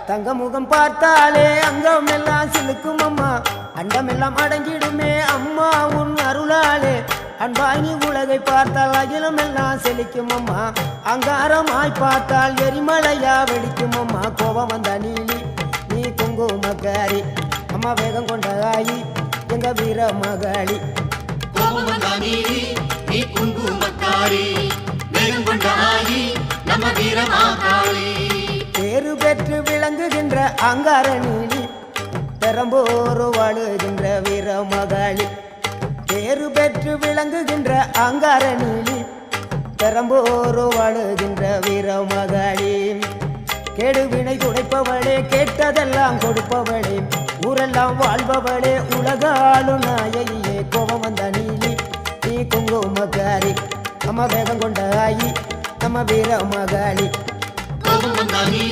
தங்க முகம் பார்த்தாலே அங்கம் எல்லாம் சிலுக்கும் அம்மா அண்டமெல்லாம் அடங்கிடுமே அம்மா உன் அருளாலே அன்பாங்கி உலகை பார்த்தால் அகிலம் எல்லாம் செழிக்கும் அம்மா அங்காரமாய் பார்த்தால் எரிமலையா வெடிக்கும் அம்மா கோபம் வந்த நீலி நீ குங்குமக்காரி அம்மா வேகம் கொண்ட ஆயி எங்க வீர மகாளி கோபம் வந்த நீலி நீ குங்குமக்காரி வேகம் கொண்ட ஆயி நம்ம வீர மகாளி பேரு பெற்று விளங்குகின்ற அங்கார நீலி பெரம்போரு வாழுகின்ற வீர மகாளி பேரு பெற்று விளங்குகின்ற அங்கார நீலி பெரம்போரு வாழுகின்ற வீர மகாளி கேடுவினை துடைப்பவளே கேட்டதெல்லாம் கொடுப்பவளே ஊரெல்லாம் வாழ்பவளே உலகாளு நாயகியே கோபம் வந்த நீலி நீ குங்குமக்காரி நம்ம வேகம் கொண்ட ஆயி நம்ம வீர மகாளி கோபம் வந்த நீலி